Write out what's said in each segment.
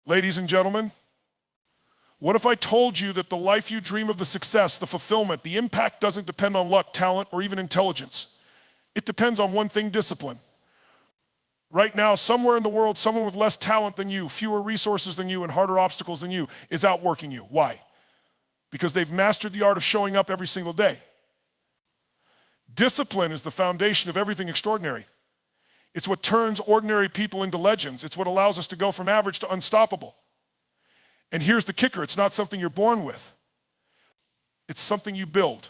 Ladies and gentlemen, what if I told you that the life you dream of, the success, the fulfillment, the impact doesn't depend on luck, talent, or even intelligence? It depends on one thing: discipline. Right now, somewhere in the world, someone with less talent than you, fewer resources than you, and harder obstacles than you is outworking you. Why? Because they've mastered the art of showing up every single day. Discipline is the foundation of everything extraordinary. It's what turns ordinary people into legends. It's what allows us to go from average to unstoppable. And here's the kicker: it's not something you're born with. It's something you build.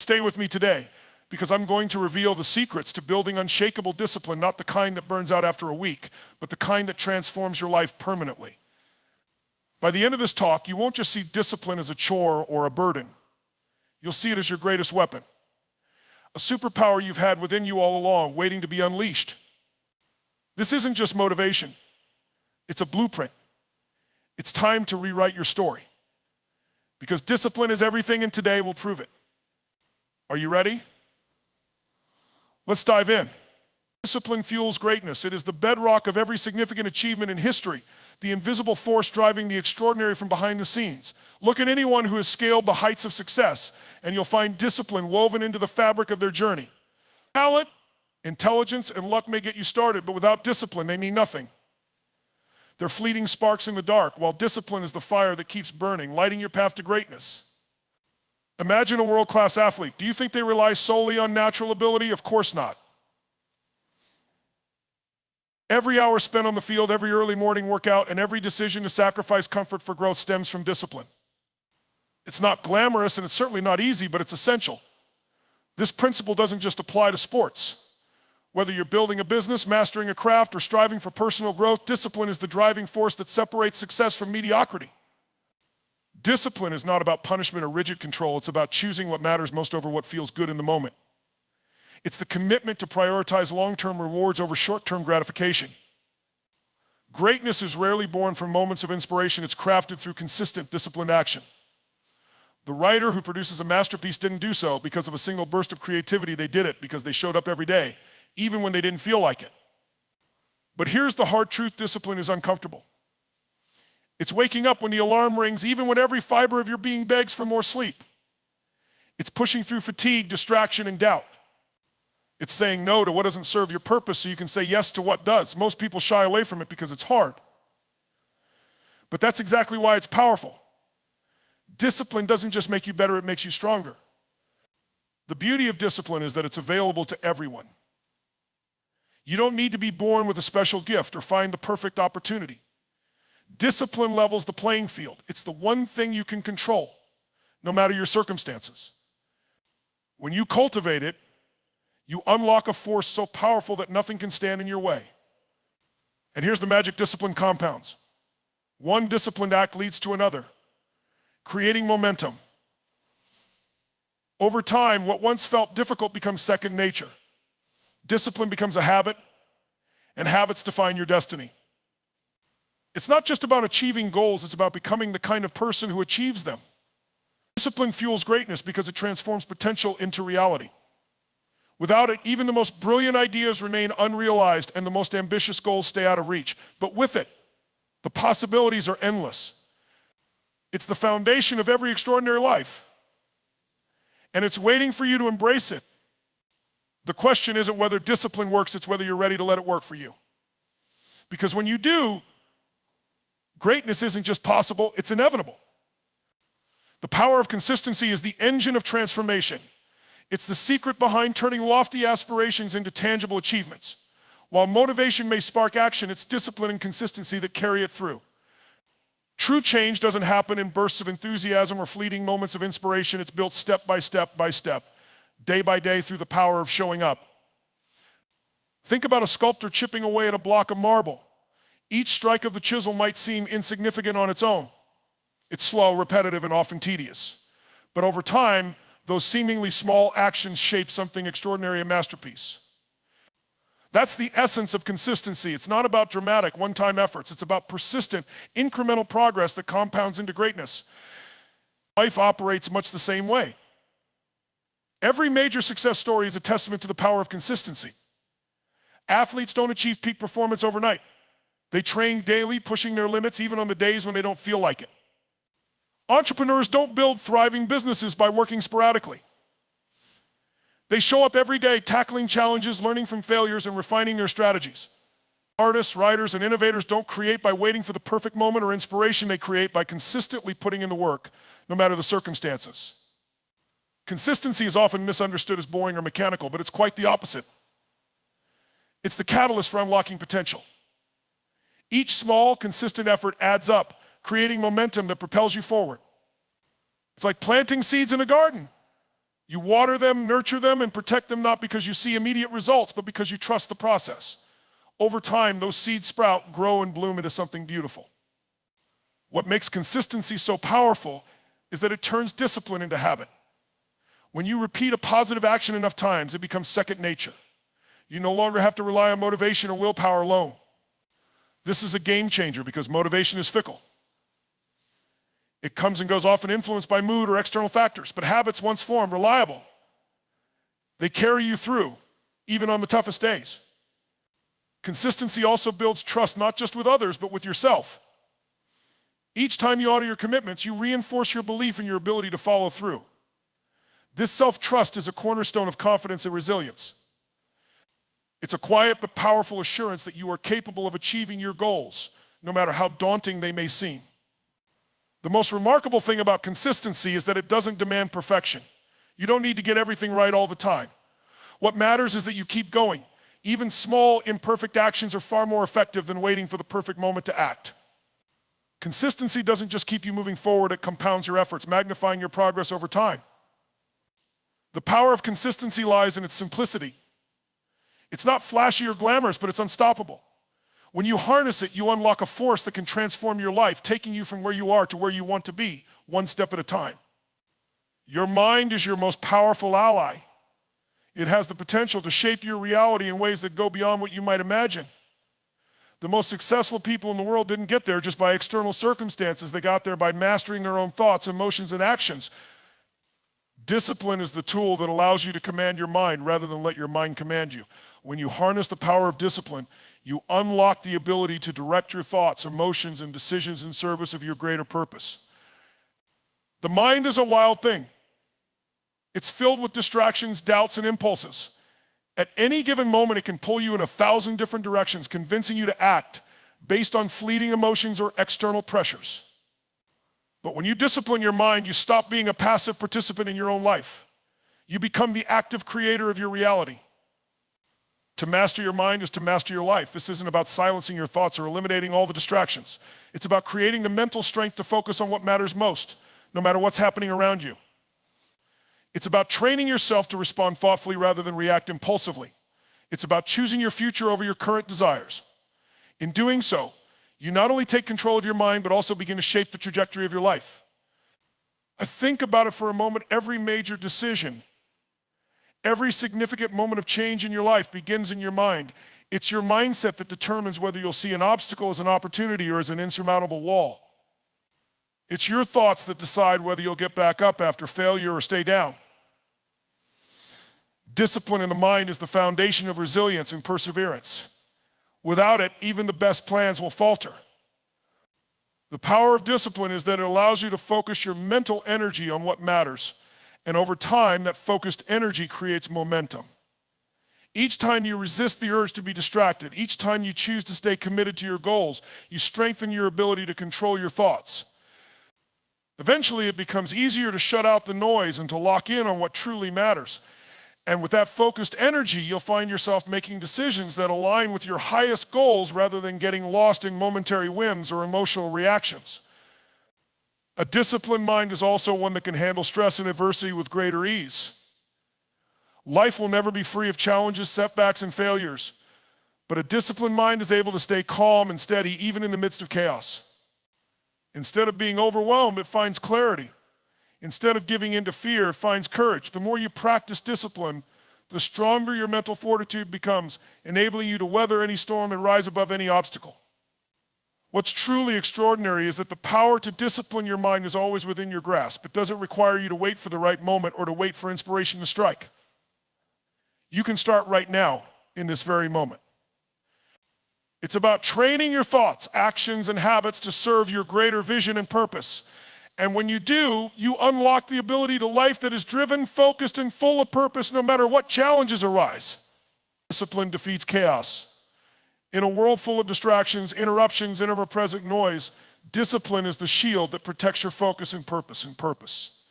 Stay with me today, because I'm going to reveal the secrets to building unshakable discipline, not the kind that burns out after a week, but the kind that transforms your life permanently. By the end of this talk, you won't just see discipline as a chore or a burden. You'll see it as your greatest weapon. A superpower you've had within you all along, waiting to be unleashed. This isn't just motivation. It's a blueprint. It's time to rewrite your story. Because discipline is everything, and today will prove it. Are you ready? Let's dive in. Discipline fuels greatness. It is the bedrock of every significant achievement in history, the invisible force driving the extraordinary from behind the scenes. Look at anyone who has scaled the heights of success, and you'll find discipline woven into the fabric of their journey. Talent, intelligence, and luck may get you started, but without discipline, they mean nothing. They're fleeting sparks in the dark, while discipline is the fire that keeps burning, lighting your path to greatness. Imagine a world-class athlete. Do you think they rely solely on natural ability? Of course not. Every hour spent on the field, every early morning workout, and every decision to sacrifice comfort for growth stems from discipline. It's not glamorous, and it's certainly not easy, but it's essential. This principle doesn't just apply to sports. Whether you're building a business, mastering a craft, or striving for personal growth, discipline is the driving force that separates success from mediocrity. Discipline is not about punishment or rigid control. It's about choosing what matters most over what feels good in the moment. It's the commitment to prioritize long-term rewards over short-term gratification. Greatness is rarely born from moments of inspiration. It's crafted through consistent, disciplined action. The writer who produces a masterpiece didn't do so because of a single burst of creativity. They did it because they showed up every day, even when they didn't feel like it. But here's the hard truth: discipline is uncomfortable. It's waking up when the alarm rings, even when every fiber of your being begs for more sleep. It's pushing through fatigue, distraction, and doubt. It's saying no to what doesn't serve your purpose so you can say yes to what does. Most people shy away from it because it's hard. But that's exactly why it's powerful. Discipline doesn't just make you better, it makes you stronger. The beauty of discipline is that it's available to everyone. You don't need to be born with a special gift or find the perfect opportunity. Discipline levels the playing field. It's the one thing you can control, no matter your circumstances. When you cultivate it, you unlock a force so powerful that nothing can stand in your way. And here's the magic discipline compounds. One disciplined act leads to another, creating momentum. Over time, what once felt difficult becomes second nature. Discipline becomes a habit, and habits define your destiny. It's not just about achieving goals, it's about becoming the kind of person who achieves them. Discipline fuels greatness because it transforms potential into reality. Without it, even the most brilliant ideas remain unrealized and the most ambitious goals stay out of reach. But with it, the possibilities are endless. It's the foundation of every extraordinary life. And it's waiting for you to embrace it. The question isn't whether discipline works, it's whether you're ready to let it work for you. Because when you do, greatness isn't just possible, it's inevitable. The power of consistency is the engine of transformation. It's the secret behind turning lofty aspirations into tangible achievements. While motivation may spark action, it's discipline and consistency that carry it through. True change doesn't happen in bursts of enthusiasm or fleeting moments of inspiration. It's built step by step by step, day by day, through the power of showing up. Think about a sculptor chipping away at a block of marble. Each strike of the chisel might seem insignificant on its own. It's slow, repetitive, and often tedious. But over time, those seemingly small actions shape something extraordinary, a masterpiece. That's the essence of consistency. It's not about dramatic, one-time efforts. It's about persistent, incremental progress that compounds into greatness. Life operates much the same way. Every major success story is a testament to the power of consistency. Athletes don't achieve peak performance overnight. They train daily, pushing their limits even on the days when they don't feel like it. Entrepreneurs don't build thriving businesses by working sporadically. They show up every day tackling challenges, learning from failures, and refining their strategies. Artists, writers, and innovators don't create by waiting for the perfect moment or inspiration. They create by consistently putting in the work, no matter the circumstances. Consistency is often misunderstood as boring or mechanical, but it's quite the opposite. It's the catalyst for unlocking potential. Each small, consistent effort adds up, creating momentum that propels you forward. It's like planting seeds in a garden. You water them, nurture them, and protect them not because you see immediate results, but because you trust the process. Over time, those seeds sprout, grow, and bloom into something beautiful. What makes consistency so powerful is that it turns discipline into habit. When you repeat a positive action enough times, it becomes second nature. You no longer have to rely on motivation or willpower alone. This is a game changer because motivation is fickle. It comes and goes, often influenced by mood or external factors, but habits once formed, reliable. They carry you through, even on the toughest days. Consistency also builds trust, not just with others, but with yourself. Each time you honor your commitments, you reinforce your belief in your ability to follow through. This self-trust is a cornerstone of confidence and resilience. It's a quiet but powerful assurance that you are capable of achieving your goals, no matter how daunting they may seem. The most remarkable thing about consistency is that it doesn't demand perfection. You don't need to get everything right all the time. What matters is that you keep going. Even small, imperfect actions are far more effective than waiting for the perfect moment to act. Consistency doesn't just keep you moving forward, it compounds your efforts, magnifying your progress over time. The power of consistency lies in its simplicity. It's not flashy or glamorous, but it's unstoppable. When you harness it, you unlock a force that can transform your life, taking you from where you are to where you want to be, one step at a time. Your mind is your most powerful ally. It has the potential to shape your reality in ways that go beyond what you might imagine. The most successful people in the world didn't get there just by external circumstances. They got there by mastering their own thoughts, emotions, and actions. Discipline is the tool that allows you to command your mind rather than let your mind command you. When you harness the power of discipline, you unlock the ability to direct your thoughts, emotions, and decisions in service of your greater purpose. The mind is a wild thing. It's filled with distractions, doubts, and impulses. At any given moment, it can pull you in 1,000 different directions, convincing you to act based on fleeting emotions or external pressures. But when you discipline your mind, you stop being a passive participant in your own life. You become the active creator of your reality. To master your mind is to master your life. This isn't about silencing your thoughts or eliminating all the distractions. It's about creating the mental strength to focus on what matters most, no matter what's happening around you. It's about training yourself to respond thoughtfully rather than react impulsively. It's about choosing your future over your current desires. In doing so, you not only take control of your mind, but also begin to shape the trajectory of your life. I think about it for a moment. Every major decision, every significant moment of change in your life begins in your mind. It's your mindset that determines whether you'll see an obstacle as an opportunity or as an insurmountable wall. It's your thoughts that decide whether you'll get back up after failure or stay down. Discipline in the mind is the foundation of resilience and perseverance. Without it, even the best plans will falter. The power of discipline is that it allows you to focus your mental energy on what matters. And over time, that focused energy creates momentum. Each time you resist the urge to be distracted, each time you choose to stay committed to your goals, you strengthen your ability to control your thoughts. Eventually, it becomes easier to shut out the noise and to lock in on what truly matters. And with that focused energy, you'll find yourself making decisions that align with your highest goals rather than getting lost in momentary whims or emotional reactions. A disciplined mind is also one that can handle stress and adversity with greater ease. Life will never be free of challenges, setbacks, and failures, but a disciplined mind is able to stay calm and steady even in the midst of chaos. Instead of being overwhelmed, it finds clarity. Instead of giving in to fear, it finds courage. The more you practice discipline, the stronger your mental fortitude becomes, enabling you to weather any storm and rise above any obstacle. What's truly extraordinary is that the power to discipline your mind is always within your grasp. It doesn't require you to wait for the right moment or to wait for inspiration to strike. You can start right now in this very moment. It's about training your thoughts, actions, and habits to serve your greater vision and purpose. And when you do, you unlock the ability to life that is driven, focused, and full of purpose no matter what challenges arise. Discipline defeats chaos. In a world full of distractions, interruptions, and ever-present noise, discipline is the shield that protects your focus and purpose.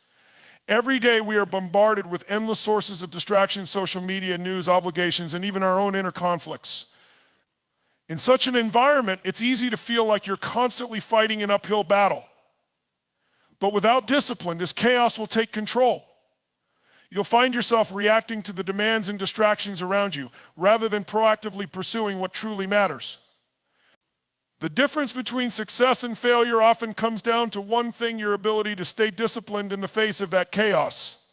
Every day we are bombarded with endless sources of distraction, social media, news, obligations, and even our own inner conflicts. In such an environment, it's easy to feel like you're constantly fighting an uphill battle. But without discipline, this chaos will take control. You'll find yourself reacting to the demands and distractions around you, rather than proactively pursuing what truly matters. The difference between success and failure often comes down to one thing: your ability to stay disciplined in the face of that chaos.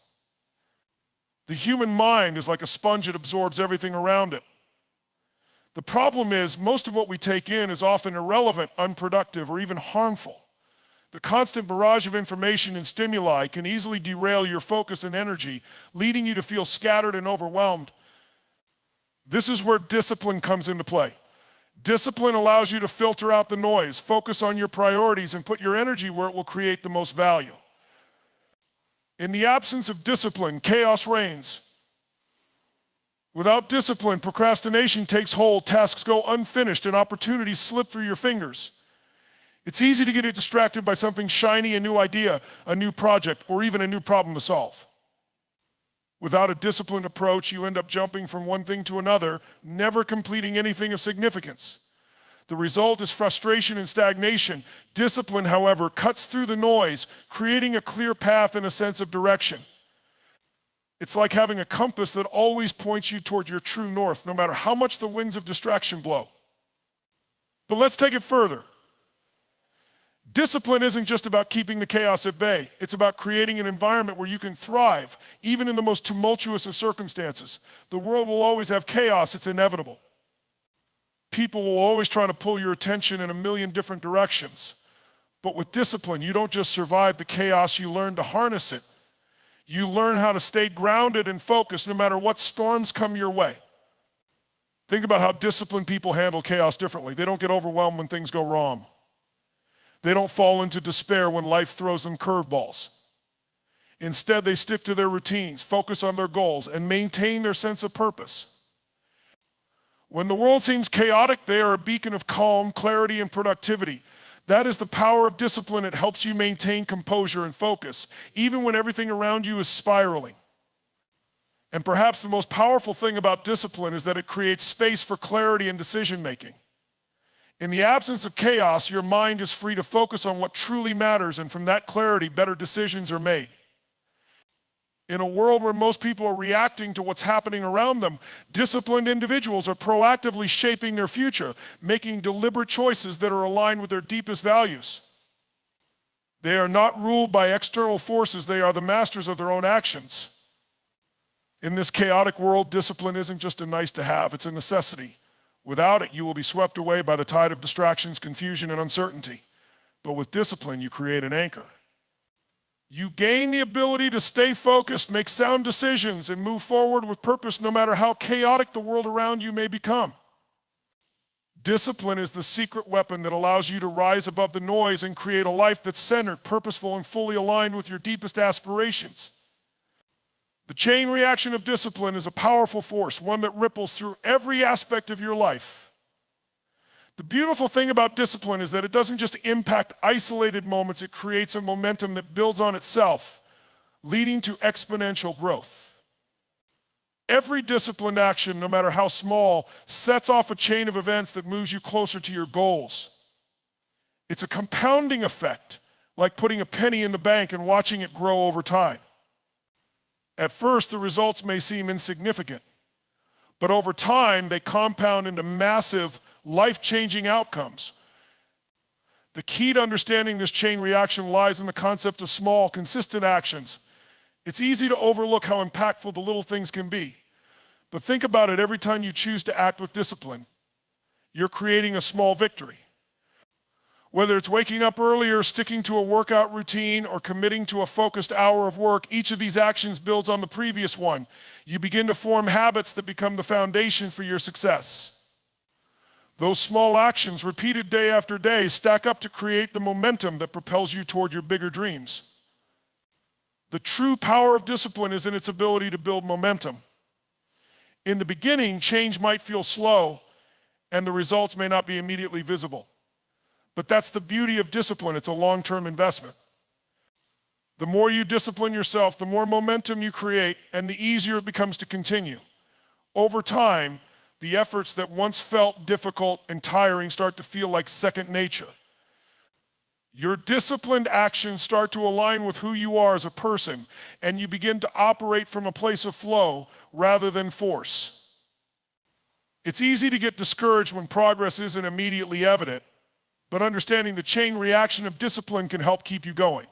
The human mind is like a sponge, it absorbs everything around it. The problem is, most of what we take in is often irrelevant, unproductive, or even harmful. The constant barrage of information and stimuli can easily derail your focus and energy, leading you to feel scattered and overwhelmed. This is where discipline comes into play. Discipline allows you to filter out the noise, focus on your priorities, and put your energy where it will create the most value. In the absence of discipline, chaos reigns. Without discipline, procrastination takes hold, tasks go unfinished, and opportunities slip through your fingers. It's easy to get distracted by something shiny, a new idea, a new project, or even a new problem to solve. Without a disciplined approach, you end up jumping from one thing to another, never completing anything of significance. The result is frustration and stagnation. Discipline, however, cuts through the noise, creating a clear path and a sense of direction. It's like having a compass that always points you toward your true north, no matter how much the winds of distraction blow. But let's take it further. Discipline isn't just about keeping the chaos at bay. It's about creating an environment where you can thrive, even in the most tumultuous of circumstances. The world will always have chaos, it's inevitable. People will always try to pull your attention in a million different directions. But with discipline, you don't just survive the chaos, you learn to harness it. You learn how to stay grounded and focused no matter what storms come your way. Think about how disciplined people handle chaos differently. They don't get overwhelmed when things go wrong. They don't fall into despair when life throws them curveballs. Instead, they stick to their routines, focus on their goals, and maintain their sense of purpose. When the world seems chaotic, they are a beacon of calm, clarity, and productivity. That is the power of discipline. It helps you maintain composure and focus, even when everything around you is spiraling. And perhaps the most powerful thing about discipline is that it creates space for clarity and decision-making. In the absence of chaos, your mind is free to focus on what truly matters, and from that clarity, better decisions are made. In a world where most people are reacting to what's happening around them, disciplined individuals are proactively shaping their future, making deliberate choices that are aligned with their deepest values. They are not ruled by external forces, they are the masters of their own actions. In this chaotic world, discipline isn't just a nice to have, it's a necessity. Without it, you will be swept away by the tide of distractions, confusion, and uncertainty. But with discipline, you create an anchor. You gain the ability to stay focused, make sound decisions, and move forward with purpose no matter how chaotic the world around you may become. Discipline is the secret weapon that allows you to rise above the noise and create a life that's centered, purposeful, and fully aligned with your deepest aspirations. The chain reaction of discipline is a powerful force, one that ripples through every aspect of your life. The beautiful thing about discipline is that it doesn't just impact isolated moments, it creates a momentum that builds on itself, leading to exponential growth. Every disciplined action, no matter how small, sets off a chain of events that moves you closer to your goals. It's a compounding effect, like putting a penny in the bank and watching it grow over time. At first, the results may seem insignificant, but over time, they compound into massive, life-changing outcomes. The key to understanding this chain reaction lies in the concept of small, consistent actions. It's easy to overlook how impactful the little things can be. But think about it, every time you choose to act with discipline, you're creating a small victory. Whether it's waking up earlier, sticking to a workout routine, or committing to a focused hour of work, each of these actions builds on the previous one. You begin to form habits that become the foundation for your success. Those small actions, repeated day after day, stack up to create the momentum that propels you toward your bigger dreams. The true power of discipline is in its ability to build momentum. In the beginning, change might feel slow, and the results may not be immediately visible. But that's the beauty of discipline. It's a long-term investment. The more you discipline yourself, the more momentum you create, and the easier it becomes to continue. Over time, the efforts that once felt difficult and tiring start to feel like second nature. Your disciplined actions start to align with who you are as a person, and you begin to operate from a place of flow rather than force. It's easy to get discouraged when progress isn't immediately evident, but understanding the chain reaction of discipline can help keep you going.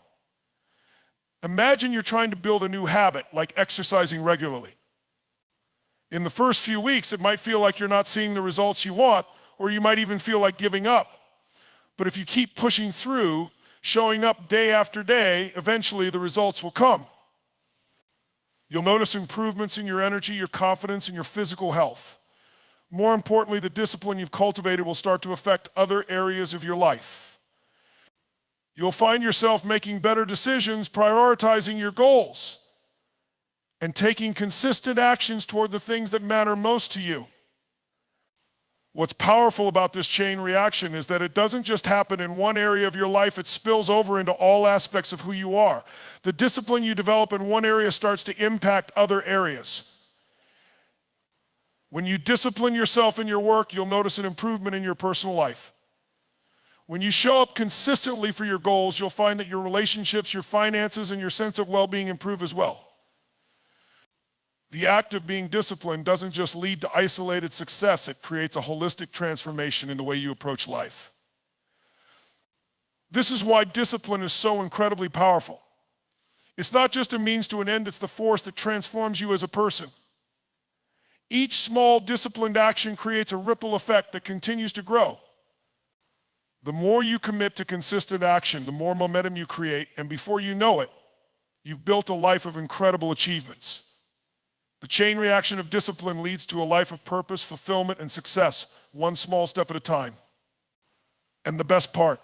Imagine you're trying to build a new habit, like exercising regularly. In the first few weeks, it might feel like you're not seeing the results you want, or you might even feel like giving up. But if you keep pushing through, showing up day after day, eventually the results will come. You'll notice improvements in your energy, your confidence, and your physical health. More importantly, the discipline you've cultivated will start to affect other areas of your life. You'll find yourself making better decisions, prioritizing your goals, and taking consistent actions toward the things that matter most to you. What's powerful about this chain reaction is that it doesn't just happen in one area of your life, it spills over into all aspects of who you are. The discipline you develop in one area starts to impact other areas. When you discipline yourself in your work, you'll notice an improvement in your personal life. When you show up consistently for your goals, you'll find that your relationships, your finances, and your sense of well-being improve as well. The act of being disciplined doesn't just lead to isolated success, it creates a holistic transformation in the way you approach life. This is why discipline is so incredibly powerful. It's not just a means to an end, it's the force that transforms you as a person. Each small disciplined action creates a ripple effect that continues to grow. The more you commit to consistent action, the more momentum you create, and before you know it, you've built a life of incredible achievements. The chain reaction of discipline leads to a life of purpose, fulfillment, and success, one small step at a time. And the best part,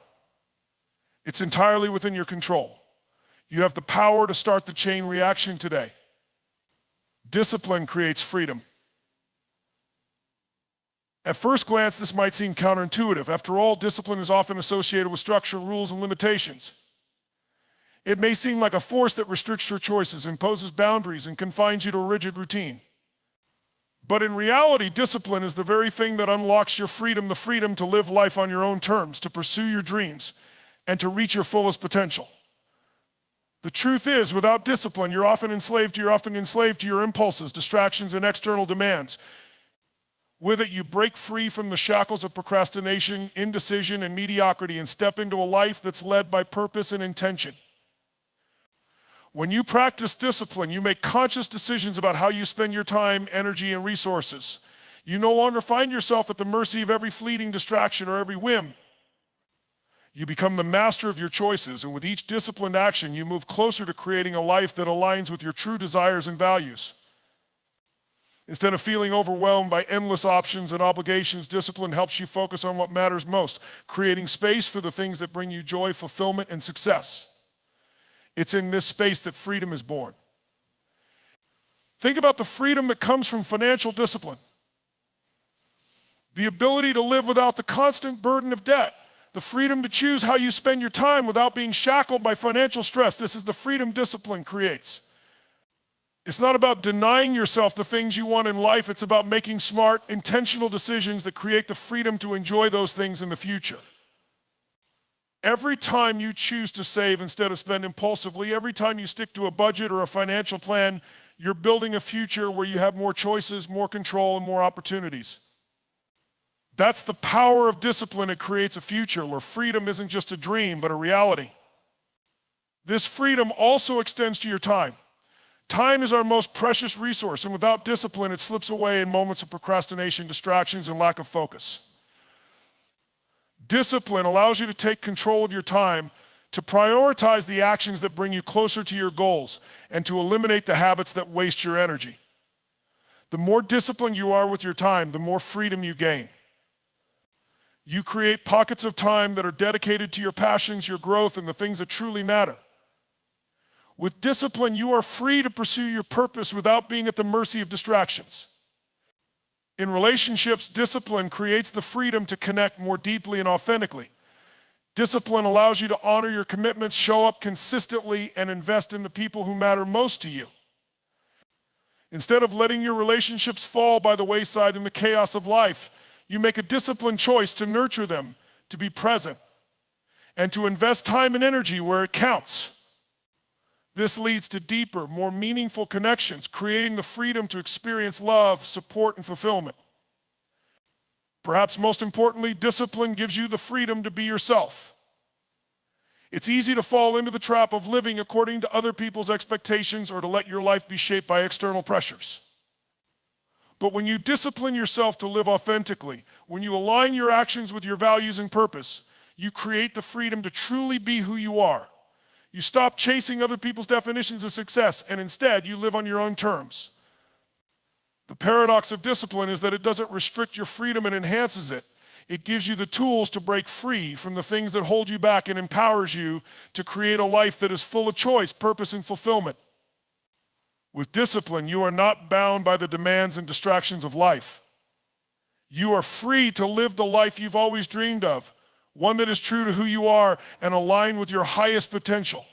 it's entirely within your control. You have the power to start the chain reaction today. Discipline creates freedom. At first glance, this might seem counterintuitive. After all, discipline is often associated with structure, rules, and limitations. It may seem like a force that restricts your choices, imposes boundaries, and confines you to a rigid routine. But in reality, discipline is the very thing that unlocks your freedom, the freedom to live life on your own terms, to pursue your dreams, and to reach your fullest potential. The truth is, without discipline, you're often enslaved to your impulses, distractions, and external demands. With it, you break free from the shackles of procrastination, indecision, and mediocrity and step into a life that's led by purpose and intention. When you practice discipline, you make conscious decisions about how you spend your time, energy, and resources. You no longer find yourself at the mercy of every fleeting distraction or every whim. You become the master of your choices, and with each disciplined action, you move closer to creating a life that aligns with your true desires and values. Instead of feeling overwhelmed by endless options and obligations, discipline helps you focus on what matters most, creating space for the things that bring you joy, fulfillment, and success. It's in this space that freedom is born. Think about the freedom that comes from financial discipline. The ability to live without the constant burden of debt. The freedom to choose how you spend your time without being shackled by financial stress. This is the freedom discipline creates. It's not about denying yourself the things you want in life. It's about making smart, intentional decisions that create the freedom to enjoy those things in the future. Every time you choose to save instead of spend impulsively, every time you stick to a budget or a financial plan, you're building a future where you have more choices, more control, and more opportunities. That's the power of discipline. It creates a future where freedom isn't just a dream, but a reality. This freedom also extends to your time. Time is our most precious resource, and without discipline, it slips away in moments of procrastination, distractions, and lack of focus. Discipline allows you to take control of your time, to prioritize the actions that bring you closer to your goals, and to eliminate the habits that waste your energy. The more disciplined you are with your time, the more freedom you gain. You create pockets of time that are dedicated to your passions, your growth, and the things that truly matter. With discipline, you are free to pursue your purpose without being at the mercy of distractions. In relationships, discipline creates the freedom to connect more deeply and authentically. Discipline allows you to honor your commitments, show up consistently, and invest in the people who matter most to you. Instead of letting your relationships fall by the wayside in the chaos of life, you make a disciplined choice to nurture them, to be present, and to invest time and energy where it counts. This leads to deeper, more meaningful connections, creating the freedom to experience love, support, and fulfillment. Perhaps most importantly, discipline gives you the freedom to be yourself. It's easy to fall into the trap of living according to other people's expectations or to let your life be shaped by external pressures. But when you discipline yourself to live authentically, when you align your actions with your values and purpose, you create the freedom to truly be who you are. You stop chasing other people's definitions of success, and instead you live on your own terms. The paradox of discipline is that it doesn't restrict your freedom, it enhances it. It gives you the tools to break free from the things that hold you back and empowers you to create a life that is full of choice, purpose, and fulfillment. With discipline, you are not bound by the demands and distractions of life. You are free to live the life you've always dreamed of, one that is true to who you are and aligned with your highest potential.